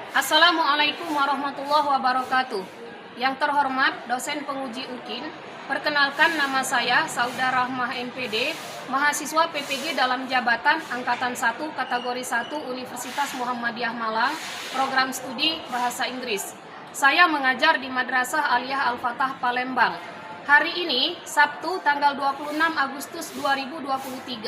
Assalamualaikum warahmatullahi wabarakatuh. Yang terhormat dosen penguji UKIN, perkenalkan nama saya Saudara Rahmah MPD, mahasiswa PPG dalam jabatan Angkatan 1 kategori 1 Universitas Muhammadiyah Malang, program studi Bahasa Inggris. Saya mengajar di Madrasah Aliyah Al-Fatah Palembang. Hari ini, Sabtu tanggal 26 Agustus 2023,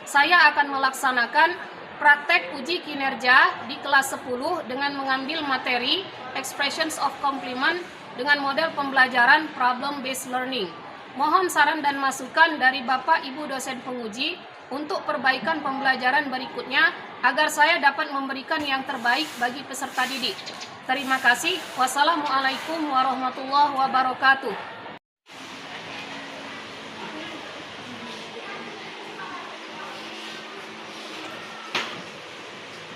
saya akan melaksanakan praktek uji kinerja di kelas 10 dengan mengambil materi Expressions of Compliment dengan model pembelajaran Problem Based Learning. Mohon saran dan masukan dari Bapak Ibu dosen penguji untuk perbaikan pembelajaran berikutnya agar saya dapat memberikan yang terbaik bagi peserta didik. Terima kasih. Wassalamualaikum warahmatullahi wabarakatuh.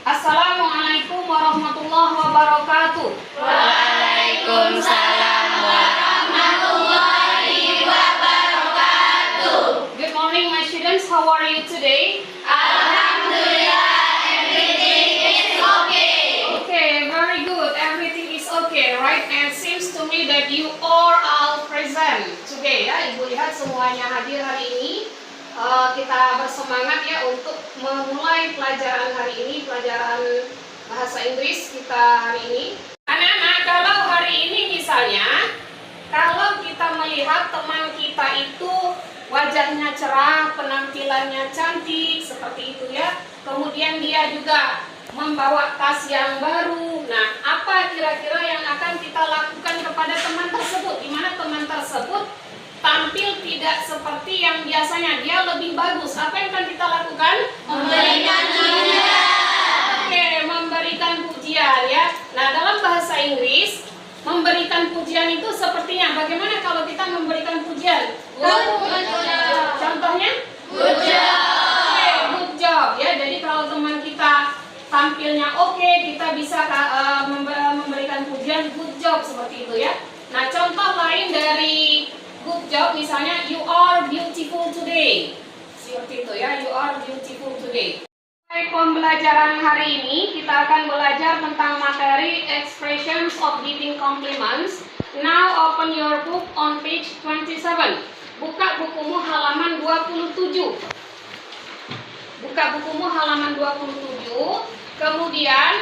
Assalamualaikum warahmatullahi wabarakatuh. Waalaikumsalam warahmatullahi wabarakatuh. Good morning, my students. How are you today? Alhamdulillah, everything is okay. Okay, very good. Everything is okay, right? And it seems to me that you are all present today. Ya, Ibu lihat semuanya hadir hari ini. Kita bersemangat ya untuk memulai pelajaran hari ini, pelajaran bahasa Inggris kita hari ini. Anak-anak, kalau hari ini misalnya, kalau kita melihat teman kita itu wajahnya cerah, penampilannya cantik, seperti itu ya. Kemudian dia juga membawa tas yang baru. Nah, apa kira-kira yang akan kita lakukan kepada teman tersebut? Di mana teman tersebut tampil tidak seperti yang biasanya, dia lebih bagus. Apa yang akan kita lakukan? Memberikan pujian. Oke, memberikan pujian ya. Nah, dalam bahasa Inggris, memberikan pujian itu sepertinya bagaimana kalau kita memberikan pujian? Contohnya? Good job. Oke, good job ya. Jadi kalau teman kita tampilnya oke, kita bisa memberikan pujian good job seperti itu ya. Nah, contoh lain dari good job misalnya, you are beautiful today. Seperti itu ya, you are beautiful today. Baik, pembelajaran hari ini kita akan belajar tentang materi expressions of giving compliments. Now open your book on page 27. Buka bukumu halaman 27. Buka bukumu halaman 27. Kemudian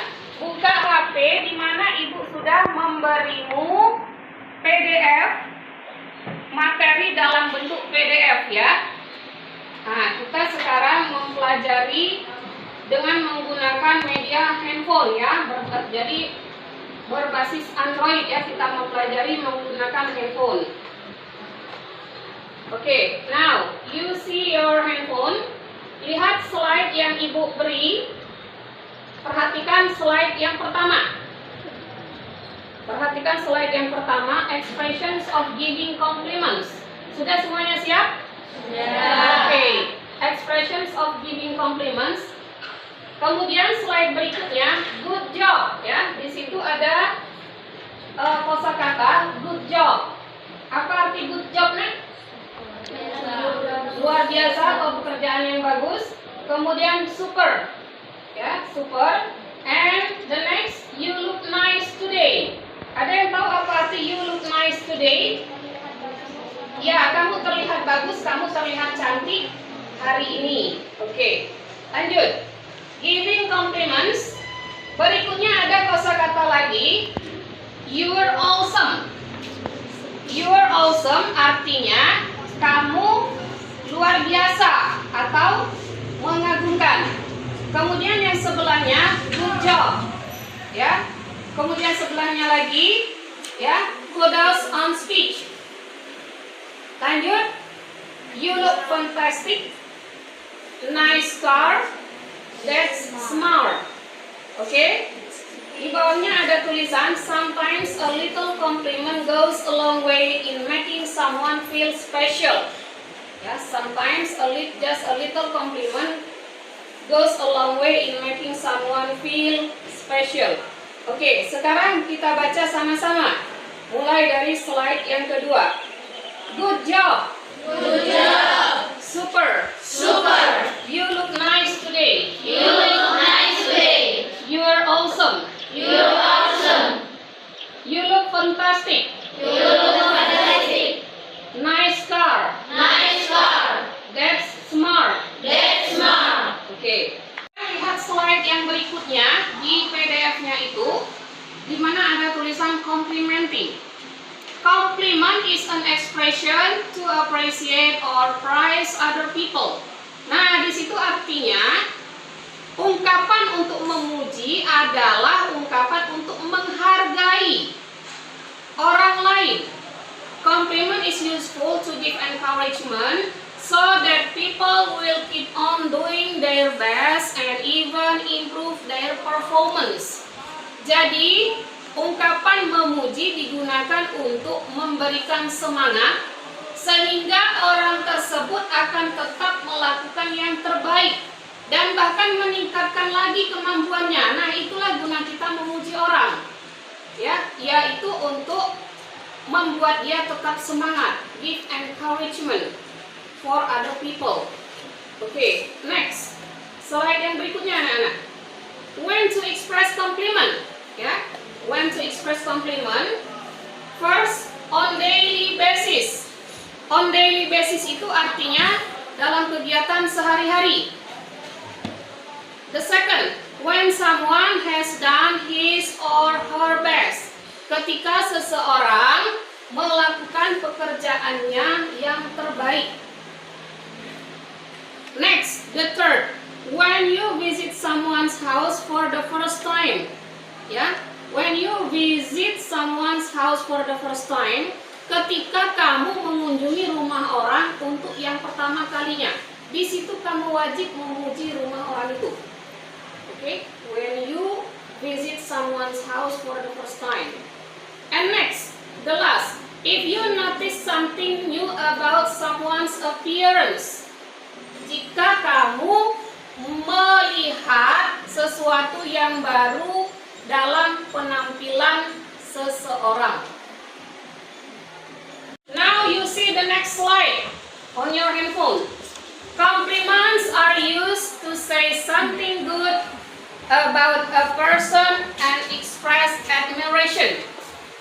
buka HP di mana Ibu sudah memberimu PDF, materi dalam bentuk PDF ya. Nah, kita sekarang mempelajari dengan menggunakan media handphone ya. Jadi berbasis Android ya, kita mempelajari menggunakan handphone. Oke, now you see your handphone. Lihat slide yang Ibu beri. Perhatikan slide yang pertama. Perhatikan slide yang pertama, expressions of giving compliments. Sudah semuanya siap? Sudah. Oke, expressions of giving compliments. Kemudian slide berikutnya, good job ya. Di situ ada kosakata good job. Apa arti good job nih? Luar biasa atau pekerjaan yang bagus. Kemudian super, ya super. And the next, you look nice today. Ada yang tahu apa arti you look nice today? Ya, kamu terlihat bagus, kamu terlihat cantik hari ini. Oke, lanjut. Giving compliments. Berikutnya ada kosakata lagi. You are awesome. You are awesome artinya kamu luar biasa atau mengagumkan. Kemudian yang sebelahnya good job. Ya. Kemudian sebelahnya lagi ya, kudos on speech. Lanjut, you look fantastic. Nice car. That's smart. Oke. Di bawahnya ada tulisan sometimes a little compliment goes a long way in making someone feel special. Ya, sometimes just a little compliment goes a long way in making someone feel special. Oke, sekarang kita baca sama-sama. Mulai dari slide yang kedua. Good job. Good job. Super. Super. You look nice today. You look nice today. You are awesome. You are fantastic. You look fantastic. Nice car. Nice car. That's smart. That's smart. Oke. Lihat slide yang berikutnya di PDF-nya itu, di mana ada tulisan complimenting. Compliment is an expression to appreciate or praise other people. Nah, di situ artinya ungkapan untuk memuji adalah ungkapan untuk menghargai orang lain. Compliment is useful to give encouragement so that people will keep on doing their best and even improve their performance. Jadi, ungkapan memuji digunakan untuk memberikan semangat sehingga orang tersebut akan tetap melakukan yang terbaik dan bahkan meningkatkan lagi kemampuannya. Nah, itulah guna kita memuji orang. Ya, yaitu untuk membuat dia tetap semangat, give encouragement for other people. Oke, next. Slide yang berikutnya anak-anak. When to express compliment, ya. When to express compliment. First, on daily basis. On daily basis itu artinya dalam kegiatan sehari-hari. The second, when someone has done his or her best. Ketika seseorang melakukan pekerjaannya yang terbaik. Next, the third, when you visit someone's house for the first time. Ya, when you visit someone's house for the first time, ketika kamu mengunjungi rumah orang untuk yang pertama kalinya. Di situ kamu wajib memuji rumah orang itu. Okay? When you visit someone's house for the first time. And next, the last, if you notice something new about someone's appearance. Jika kamu melihat sesuatu yang baru dalam penampilan seseorang. Now you see the next slide on your handphone. Compliments are used to say something good about a person and express admiration.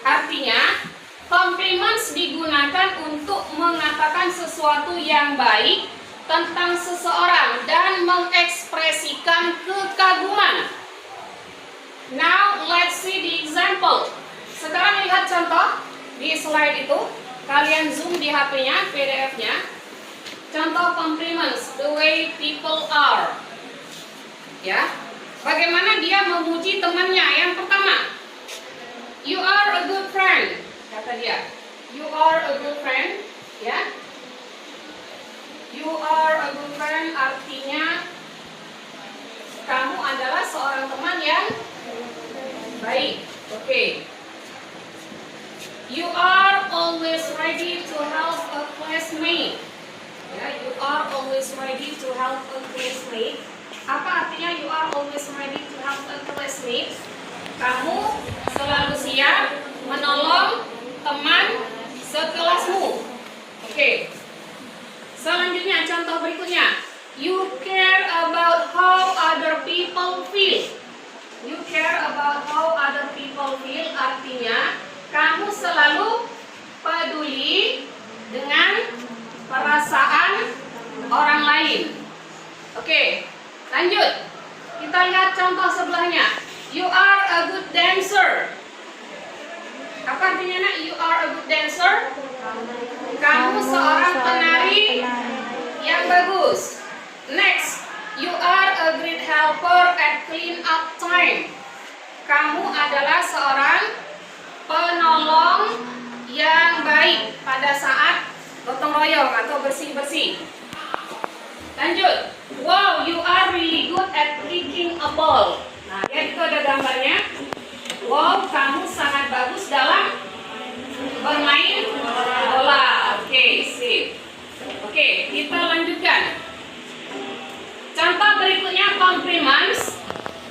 Artinya, compliments digunakan untuk mengatakan sesuatu yang baik tentang seseorang dan mengekspresikan kekaguman. Now let's see the example. Sekarang lihat contoh di slide itu. Kalian zoom di HP-nya, PDF-nya. Contoh compliments, the way people are. Ya, bagaimana dia memuji temannya? Yang pertama, you are a good friend, kata dia. You are a good friend, ya. You are a good friend artinya kamu adalah seorang teman yang baik. Oke. You are always ready to help a classmate. Ya, you are always ready to help a classmate. Apa artinya you are always ready to help a classmate? Kamu selalu siap menolong teman sekelasmu. Oke. Selanjutnya contoh berikutnya. You care about how other people feel. You care about how other people feel artinya kamu selalu peduli dengan perasaan orang lain. Oke, lanjut. Kita lihat contoh sebelahnya. You are a good dancer. Apa artinya nak? You are a good dancer. Kamu seorang penari yang bagus. Next, you are a great helper at clean up time. Kamu adalah seorang penolong yang baik pada saat gotong royong atau bersih-bersih. Lanjut. Wow, you are really good at kicking a ball. Nah, ya itu ada gambarnya. Wow, kamu sangat bagus dalam bermain bola. Oke, sip. Oke, kita lanjutkan. Contoh berikutnya compliments,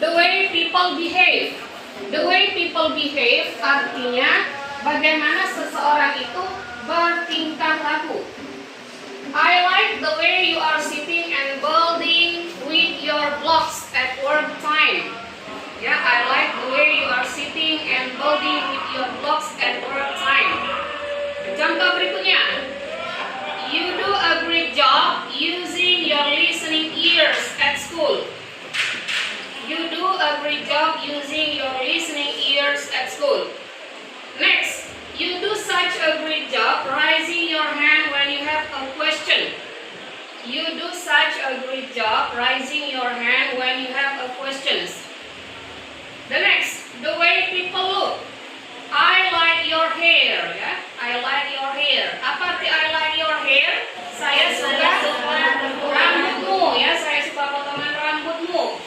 the way people behave. The way people behave artinya bagaimana seseorang itu bertingkah laku. I like the way you are sitting and building with your blocks at work time. Ya, I like the way you are sitting and building with your blocks at work time. good. Next, you do such a great job raising your hand when you have a question. You do such a great job raising your hand when you have a questions. The next, the way people look. I like your hair, ya. I like your hair. Apa arti I like your hair? Saya suka rambutmu, ya. Saya suka potongan rambutmu.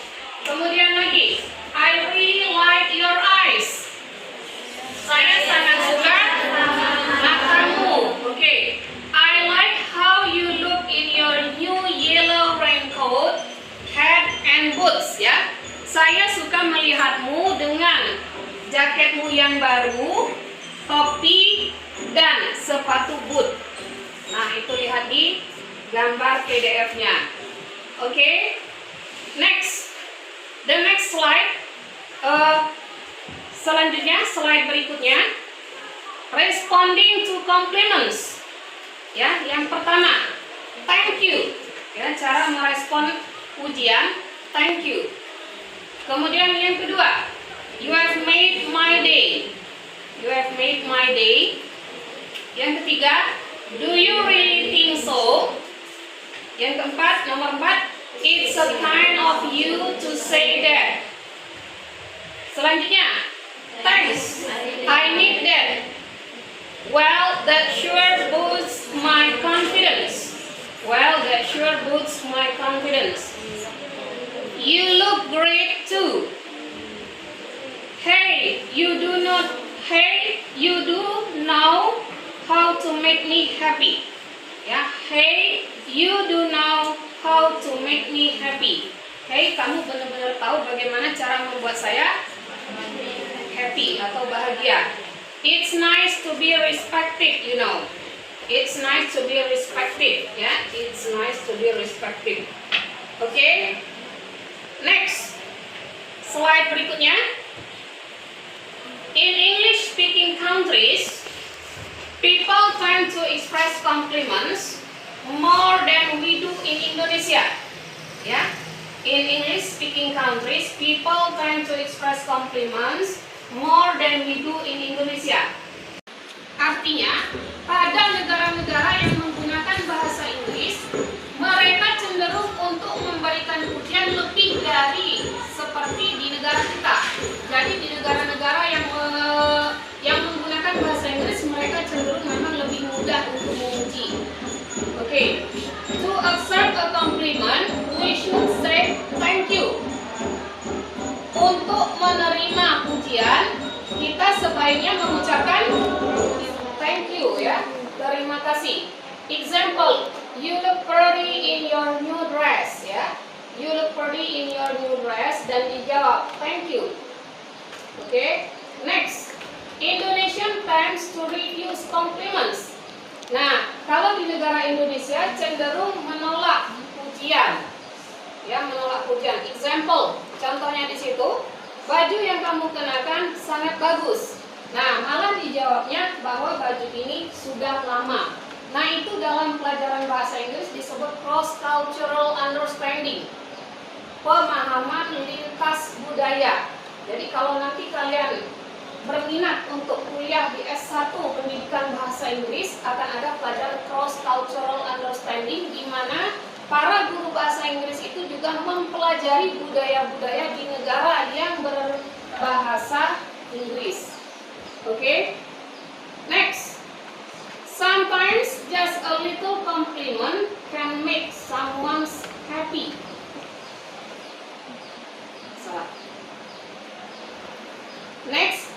Kemudian lagi, I really like your eyes. Saya sangat suka matamu. Okay. I like how you look in your new yellow raincoat, hat and boots, ya. Saya suka melihatmu dengan jaketmu yang baru, topi, dan sepatu boot. Nah, itu lihat di gambar PDF-nya. Oke. Next. The next slide. Selanjutnya, slide berikutnya. Responding to compliments. Ya, yang pertama, thank you. Ya, cara merespon pujian, thank you. Kemudian yang kedua, you have made my day. You have made my day. Yang ketiga, do you really think so? Yang keempat, nomor 4, it's a kind of you to say that. Selanjutnya, thanks, I need that. Well, that sure boosts my confidence. Well, that sure boosts my confidence. You look great too. Hey, you do know how to make me happy. Ya, hey, you do know how to make me happy. Hey, kamu benar-benar tahu bagaimana cara membuat saya happy atau bahagia. It's nice to be respected, you know. It's nice to be respected, ya. It's nice to be respected. Okay? Next. Slide berikutnya. In English-speaking countries, people tend to express compliments more than we do in Indonesia. Ya, in English-speaking countries, people tend to express compliments more than we do in Indonesia. Artinya, pada negara-negara yang menggunakan bahasa Inggris, mereka cenderung untuk memberikan pujian lebih dari seperti di negara kita. Jadi di negara-negara yang menggunakan bahasa Inggris, mereka cenderung memang lebih mudah untuk memuji. Okay. To accept a compliment, we should say thank you. Untuk menerima pujian, kita sebaiknya mengucapkan thank you, ya. Terima kasih. Example, you look pretty in your new dress, ya. You look pretty in your new dress, dan dijawab thank you. Okay. Next, Indonesian tends to refuse compliments. Nah, kalau di negara Indonesia cenderung menolak pujian, ya, menolak pujian. Example, contohnya di situ, baju yang kamu kenakan sangat bagus. Nah, malah dijawabnya bahwa baju ini sudah lama. Nah, itu dalam pelajaran bahasa Inggris disebut cross-cultural understanding, pemahaman lintas budaya. Jadi kalau nanti kalian berminat untuk kuliah di S1 pendidikan bahasa Inggris, akan ada pelajaran cross-cultural understanding, di mana para guru bahasa Inggris itu juga mempelajari budaya-budaya di negara yang berbahasa Inggris. Okay? Next. Sometimes just a little compliment can make someone happy. Salah. Next.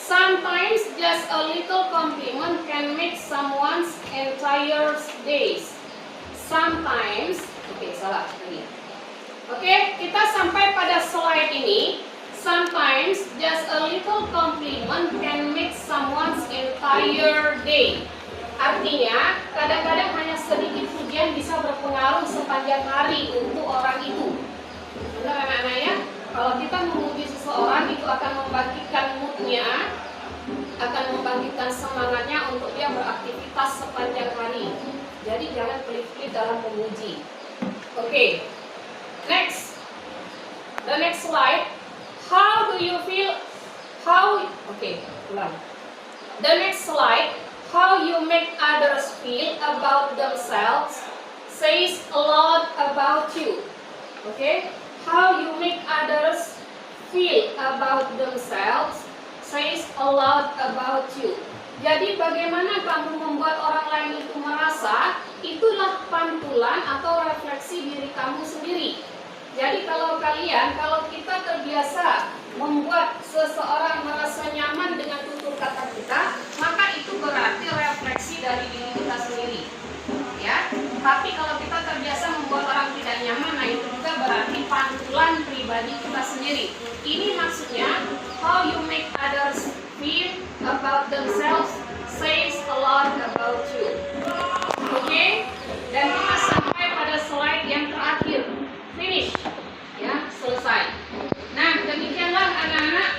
Sometimes just a little compliment can make someone's entire days. Sometimes, salah lagi. Kita sampai pada slide ini. Sometimes just a little compliment can make someone's entire day. Artinya, kadang-kadang hanya sedikit pujian bisa berpengaruh sepanjang hari untuk orang itu. Benar anak-anak ya? Kalau kita memuji seseorang, itu akan membangkitkan moodnya, akan membangkitkan semangatnya untuk dia beraktivitas sepanjang hari. Jadi jangan pelit-pelit dalam memuji. Okay. Next. The next slide. How do you feel ulang. The next slide, how you make others feel about themselves says a lot about you. Okay? How you make others feel about themselves says a lot about you. Jadi bagaimana kamu membuat orang lain itu merasa, itulah pantulan atau refleksi diri kamu sendiri. Jadi kalau kita terbiasa membuat seseorang merasa nyaman dengan tutur kata kita, maka itu berarti refleksi dari diri kita sendiri. Ya, tapi kalau kita terbiasa membuat orang tidak nyaman, nah itu juga berarti pantulan pribadi kita sendiri. Ini maksudnya, how you make others feel about themselves says a lot about you. Oke? Dan kita sampai pada slide yang terakhir. Finish. Ya, selesai. Nah, demikianlah anak-anak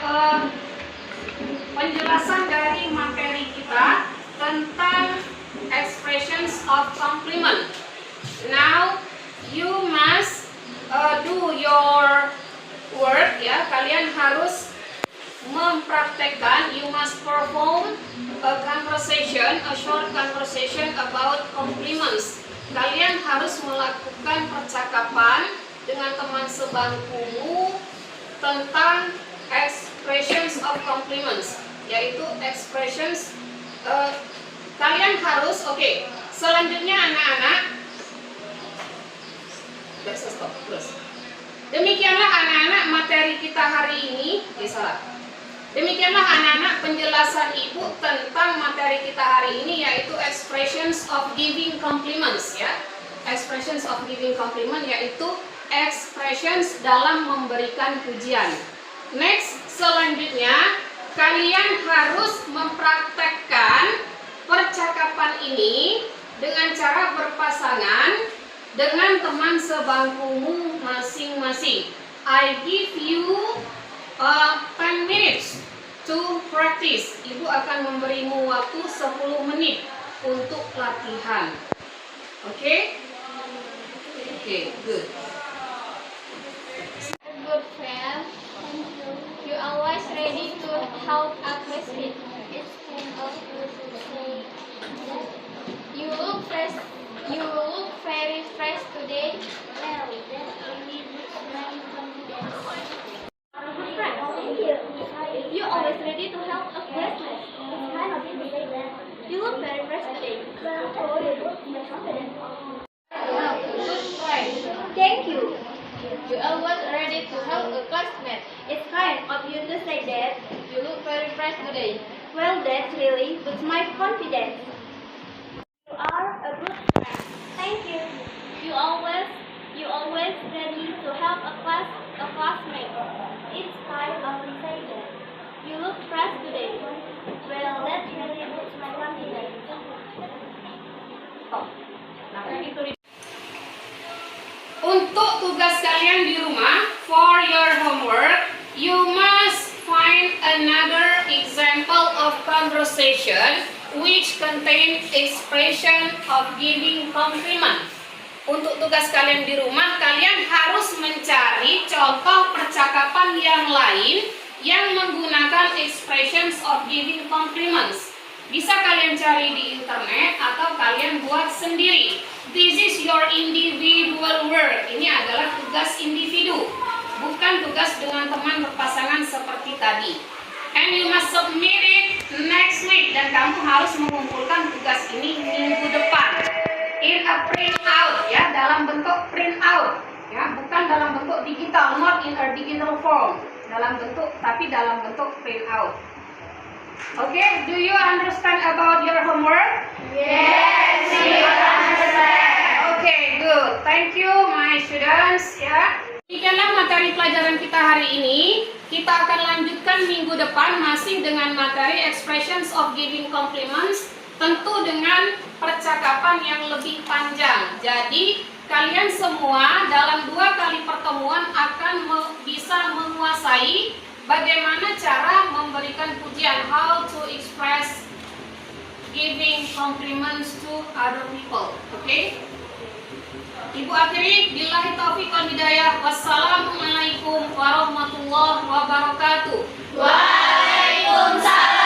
penjelasan dari materi kita tentang expressions of compliment. Now, you must do your work, ya. Kalian harus mempraktekkan, you must perform a conversation, a short conversation about compliments. Kalian harus melakukan percakapan dengan teman sebangkumu tentang expressions of compliments, yaitu expressions. Kalian harus, selanjutnya anak-anak, stop, terus. Demikianlah anak-anak materi kita hari ini, Demikianlah anak-anak penjelasan ibu tentang materi kita hari ini, yaitu expressions of giving compliments, ya. Expressions of giving compliment yaitu expressions dalam memberikan pujian. Next, selanjutnya kalian harus mempraktekkan percakapan ini dengan cara berpasangan dengan teman sebangkumu masing-masing. I give you 10 minutes to practice. Ibu akan memberimu waktu 10 menit untuk latihan. Oke, good. A good friend. You always ready to help a classmate. It's kind of you to say that. You look fresh. You look very fresh today. Well, that really boosts my confidence. A good friend. Thank you. You always ready to help a classmate. It's kind of you to say that. You look very fresh today. Well, that really boosts my confidence. Good friend. Thank you. You always ready to help a classmate. It's kind of you to say that. You look very fresh today. Well, that really boosts my confidence. You are a good friend. Thank you. You always ready to help a classmate. It's kind of you say that. You look fresh today. Well, that really boosts my confidence. Untuk tugas kalian di rumah, for your homework, you must find another example of conversation which contain expression of giving compliment. Untuk tugas kalian di rumah, kalian harus mencari contoh percakapan yang lain yang menggunakan expressions of giving compliments. Bisa kalian cari di internet atau kalian buat sendiri. This is your individual work. Ini adalah tugas individu, bukan tugas dengan teman berpasangan seperti tadi. And you must submit it next week. Dan kamu harus mengumpulkan tugas ini minggu depan. In a print out, ya, dalam bentuk print out, ya, bukan dalam bentuk digital, not in a digital form. Tapi dalam bentuk print out. Okay, do you understand about your homework? Yes, we understand. Okay, good. Thank you, my students. Ya, demikianlah materi pelajaran kita hari ini. Kita akan lanjutkan minggu depan masih dengan materi expressions of giving compliments, tentu dengan percakapan yang lebih panjang. Jadi kalian semua dalam 2 kali pertemuan akan bisa menguasai bagaimana cara memberikan pujian, how to express giving compliments to other people. Okay? Ibu akhiri, billahi taufiq wal hidayah. Wassalamualaikum warahmatullahi wabarakatuh. Waalaikumsalam.